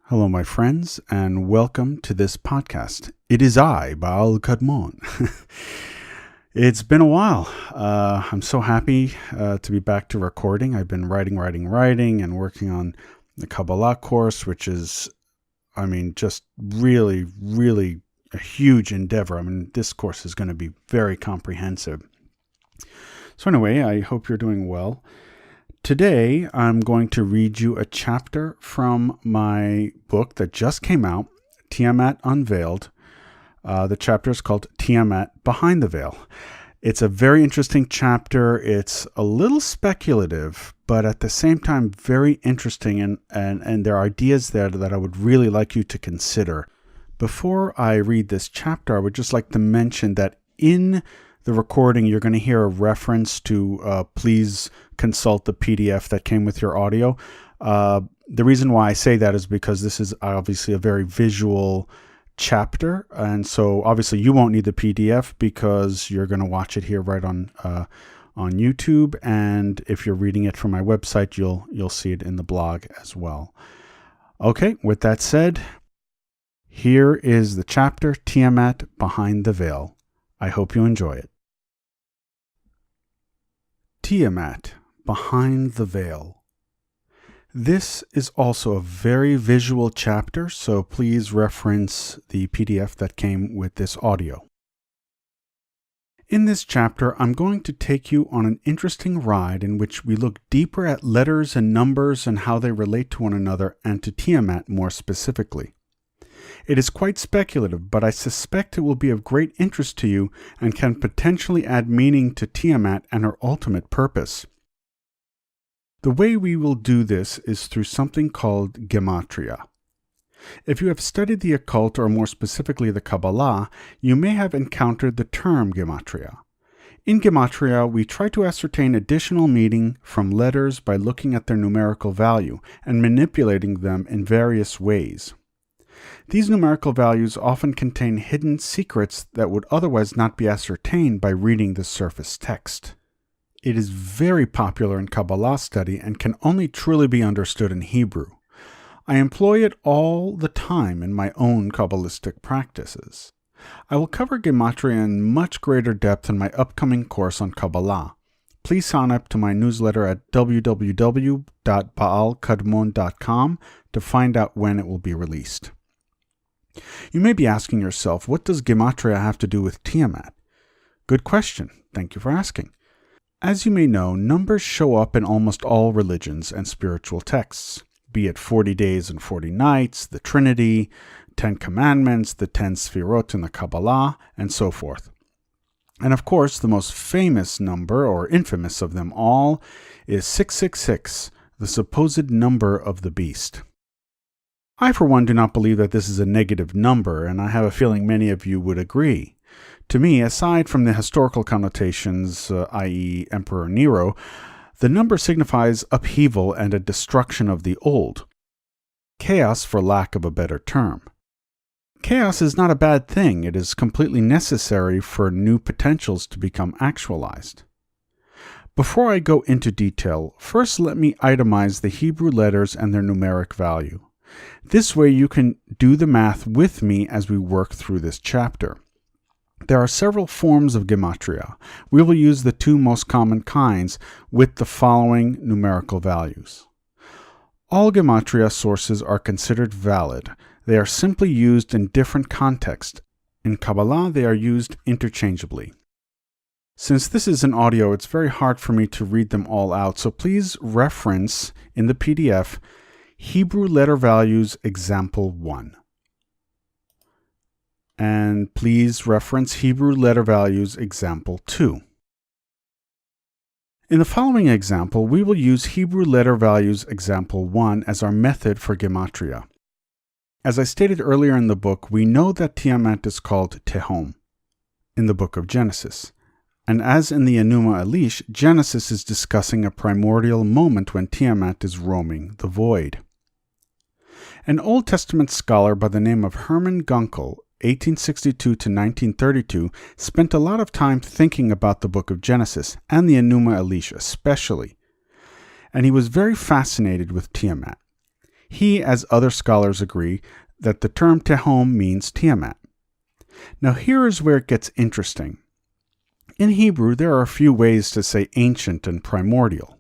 Hello, my friends, and welcome to this podcast. It is I, Baal Kadmon. It's been a while. I'm so happy to be back to recording. I've been writing, and working on the Kabbalah course, which is, just really, really a huge endeavor. This course is going to be very comprehensive. So anyway, I hope you're doing well. Today, I'm going to read you a chapter from my book that just came out, Tiamat Unveiled. The chapter is called Tiamat Behind the Veil. It's a very interesting chapter. It's a little speculative, but at the same time, very interesting, and there are ideas there that I would really like you to consider. Before I read this chapter, I would just like to mention that in the recording, you're going to hear a reference to please consult the PDF that came with your audio. The reason why I say that is because this is obviously a very visual chapter, and so obviously you won't need the PDF because you're going to watch it here right on YouTube, and if you're reading it from my website, you'll see it in the blog as well. Okay, with that said, here is the chapter Tiamat Behind the Veil. I hope you enjoy it. Tiamat Behind the Veil. This is also a very visual chapter, so please reference the PDF that came with this audio. In this chapter, I'm going to take you on an interesting ride in which we look deeper at letters and numbers and how they relate to one another and to Tiamat more specifically. It is quite speculative, but I suspect it will be of great interest to you and can potentially add meaning to Tiamat and her ultimate purpose. The way we will do this is through something called Gematria. If you have studied the occult, or more specifically the Kabbalah, you may have encountered the term Gematria. In Gematria, we try to ascertain additional meaning from letters by looking at their numerical value and manipulating them in various ways. These numerical values often contain hidden secrets that would otherwise not be ascertained by reading the surface text. It is very popular in Kabbalah study and can only truly be understood in Hebrew. I employ it all the time in my own Kabbalistic practices. I will cover Gematria in much greater depth in my upcoming course on Kabbalah. Please sign up to my newsletter at www.baalkadmon.com to find out when it will be released. You may be asking yourself, what does Gematria have to do with Tiamat? Good question. Thank you for asking. As you may know, numbers show up in almost all religions and spiritual texts, be it 40 days and 40 nights, the Trinity, 10 Commandments, the 10 Sfirot in the Kabbalah, and so forth. And of course, the most famous number, or infamous of them all, is 666, the supposed number of the beast. I, for one, do not believe that this is a negative number, and I have a feeling many of you would agree. To me, aside from the historical connotations, i.e. Emperor Nero, the number signifies upheaval and a destruction of the old. Chaos, for lack of a better term. Chaos is not a bad thing. It is completely necessary for new potentials to become actualized. Before I go into detail, first let me itemize the Hebrew letters and their numeric value. This way you can do the math with me as we work through this chapter. There are several forms of Gematria. We will use the two most common kinds with the following numerical values. All Gematria sources are considered valid. They are simply used in different contexts. In Kabbalah, they are used interchangeably. Since this is an audio, it's very hard for me to read them all out, so please reference in the PDF Hebrew letter values example 1. And please reference Hebrew letter values example 2. In the following example, we will use Hebrew letter values example 1 as our method for Gematria. As I stated earlier in the book, we know that Tiamat is called Tehom in the book of Genesis. And as in the Enuma Elish, Genesis is discussing a primordial moment when Tiamat is roaming the void. An Old Testament scholar by the name of Hermann Gunkel, 1862 to 1932, spent a lot of time thinking about the book of Genesis, and the Enuma Elish especially, and he was very fascinated with Tiamat. He, as other scholars, agree that the term Tehom means Tiamat. Now here is where it gets interesting. In Hebrew, there are a few ways to say ancient and primordial.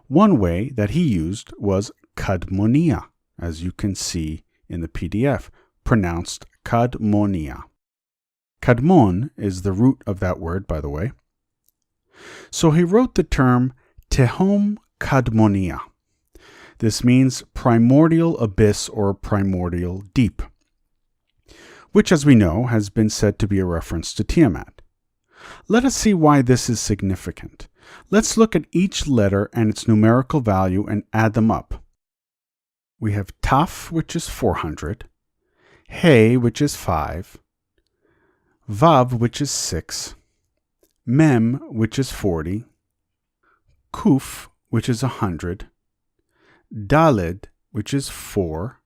One way that he used was Kadmonia, as you can see in the PDF, pronounced Kadmonia. Kadmon is the root of that word, by the way. So he wrote the term Tehom Kadmonia. This means primordial abyss or primordial deep, which, as we know, has been said to be a reference to Tiamat. Let us see why this is significant. Let's look at each letter and its numerical value and add them up. We have Taf, which is 400, He, which is 5, Vav, which is 6, Mem, which is 40, Kuf, which is 100, Daled, which is 4,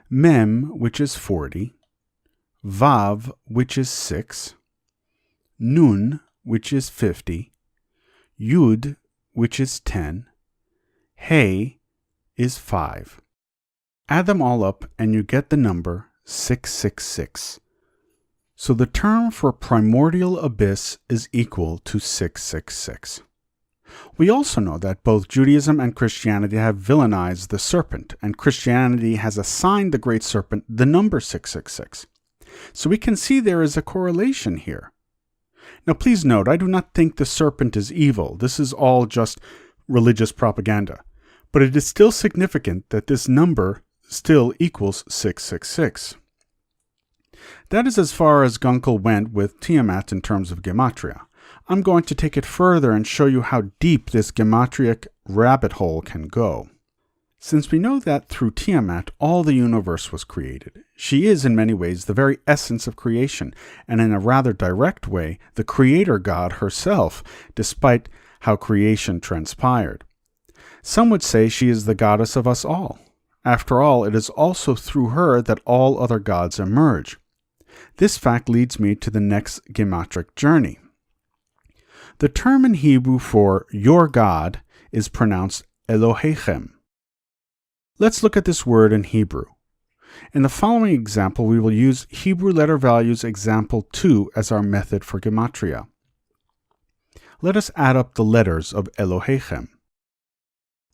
Mem, which is 40, Vav, which is 6, Nun, which is 50, Yud, which is 10, He is 5. Add them all up and you get the number 666. So the term for primordial abyss is equal to 666. We also know that both Judaism and Christianity have villainized the serpent, and Christianity has assigned the great serpent the number 666. So we can see there is a correlation here. Now please note, I do not think the serpent is evil. This is all just religious propaganda. But it is still significant that this number still equals 666. That is as far as Gunkel went with Tiamat in terms of Gematria. I'm going to take it further and show you how deep this Gematriac rabbit hole can go. Since we know that through Tiamat all the universe was created, she is in many ways the very essence of creation, and in a rather direct way, the creator god herself, despite how creation transpired. Some would say she is the goddess of us all. After all, it is also through her that all other gods emerge. This fact leads me to the next Gematric journey. The term in Hebrew for your God is pronounced Elohechem. Let's look at this word in Hebrew. In the following example, we will use Hebrew letter values example 2 as our method for Gematria. Let us add up the letters of Elohechem.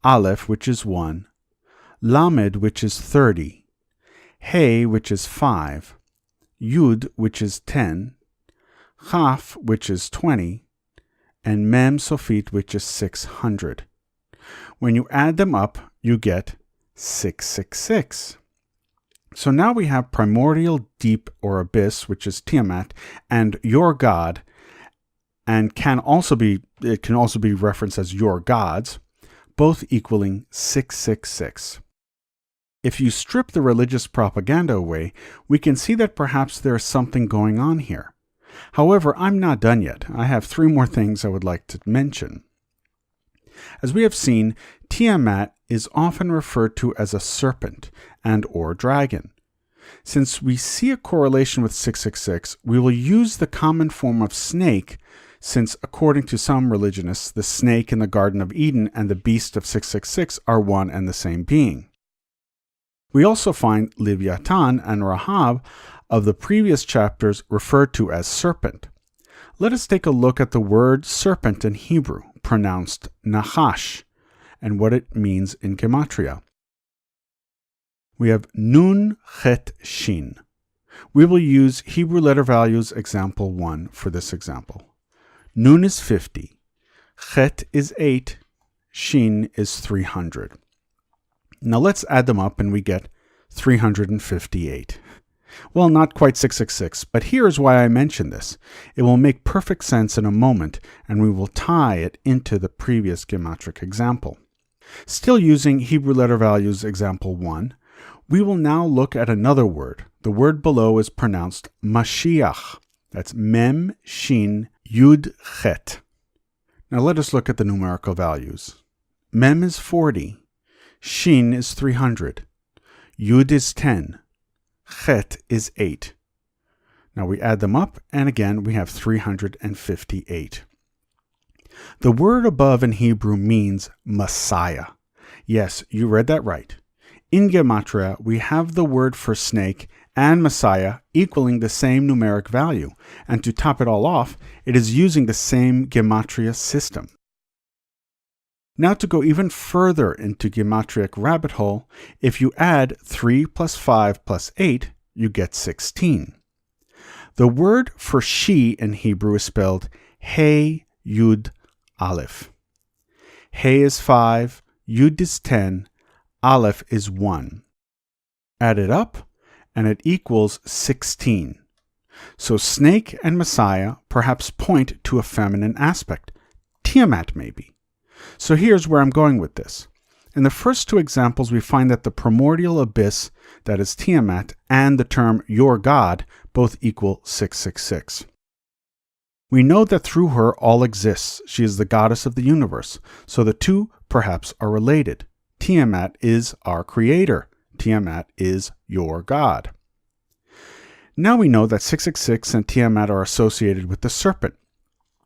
Aleph, which is 1, Lamed, which is 30, He, which is 5, Yud, which is 10, Chaf, which is 20, and Mem Sofit, which is 600. When you add them up, you get 666. So now we have primordial deep or abyss, which is Tiamat, and your God, and it can also be referenced as your gods, both equaling 666. If you strip the religious propaganda away, we can see that perhaps there is something going on here. However, I'm not done yet. I have 3 more things I would like to mention. As we have seen, Tiamat is often referred to as a serpent and or dragon. Since we see a correlation with 666, we will use the common form of snake, since according to some religionists, the snake in the Garden of Eden and the beast of 666 are one and the same being. We also find Leviathan and Rahab of the previous chapters referred to as serpent. Let us take a look at the word serpent in Hebrew, pronounced Nachash, and what it means in Gematria. We have Nun Chet Shin. We will use Hebrew letter values example 1 for this example. Nun is 50, Chet is 8, Shin is 300. Now let's add them up and we get 358. Well, not quite 666, but here is why I mention this. It will make perfect sense in a moment, and we will tie it into the previous Gematric example. Still using Hebrew letter values example 1, we will now look at another word. The word below is pronounced Mashiach. That's Mem, Shin, Yud, Chet. Now let us look at the numerical values. Mem is 40. Shin is 300. Yud is 10. Chet is 8. Now we add them up, and again we have 358. The word above in Hebrew means Messiah. Yes, you read that right. In Gematria, we have the word for snake and Messiah equaling the same numeric value, and to top it all off, it is using the same Gematria system. Now to go even further into Gematric rabbit hole, if you add 3 plus 5 plus 8, you get 16. The word for she in Hebrew is spelled He Yud Aleph. He is 5, Yud is 10, Aleph is 1. Add it up, and it equals 16. So snake and Messiah perhaps point to a feminine aspect. Tiamat maybe. So here's where I'm going with this. In the first two examples, we find that the primordial abyss, that is Tiamat, and the term your God both equal 666. We know that through her all exists. She is the goddess of the universe, so the two perhaps are related. Tiamat is our creator. Tiamat is your God. Now we know that 666 and Tiamat are associated with the serpent.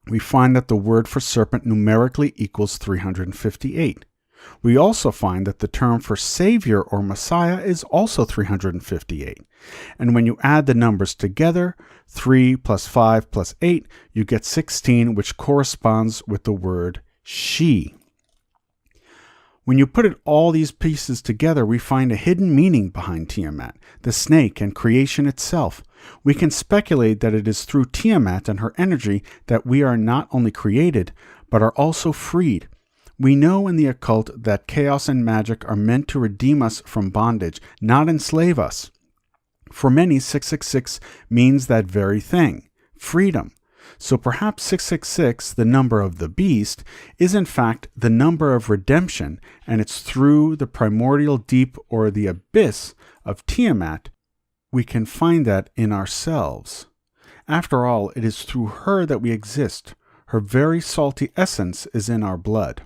We find that the word for serpent numerically equals 358. We also find that the term for Savior or Messiah is also 358. And when you add the numbers together, 3 plus 5 plus 8, you get 16, which corresponds with the word she. When you put all these pieces together, we find a hidden meaning behind Tiamat, the snake and creation itself. We can speculate that it is through Tiamat and her energy that we are not only created, but are also freed. We know in the occult that chaos and magic are meant to redeem us from bondage, not enslave us. For many, 666 means that very thing, freedom. So perhaps 666, the number of the beast, is in fact the number of redemption, and it's through the primordial deep or the abyss of Tiamat we can find that in ourselves. After all, it is through her that we exist. Her very salty essence is in our blood.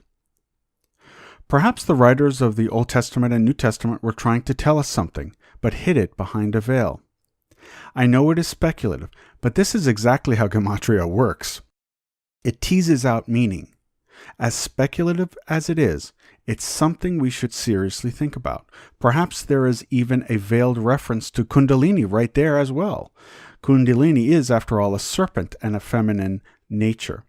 Perhaps the writers of the Old Testament and New Testament were trying to tell us something, but hid it behind a veil. I know it is speculative, but this is exactly how Gematria works. It teases out meaning. As speculative as it is, it's something we should seriously think about. Perhaps there is even a veiled reference to Kundalini right there as well. Kundalini is, after all, a serpent and a feminine nature.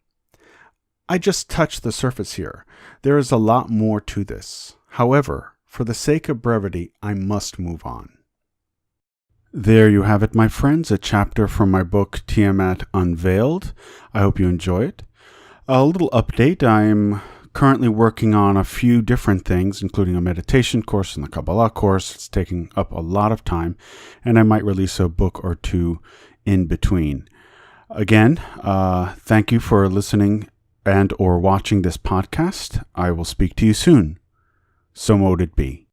I just touched the surface here. There is a lot more to this. However, for the sake of brevity, I must move on. There you have it, my friends, a chapter from my book, Tiamat Unveiled. I hope you enjoy it. A little update. I'm currently working on a few different things, including a meditation course and the Kabbalah course. It's taking up a lot of time, and I might release a book or two in between. Again, thank you for listening and or watching this podcast. I will speak to you soon. So mote it be.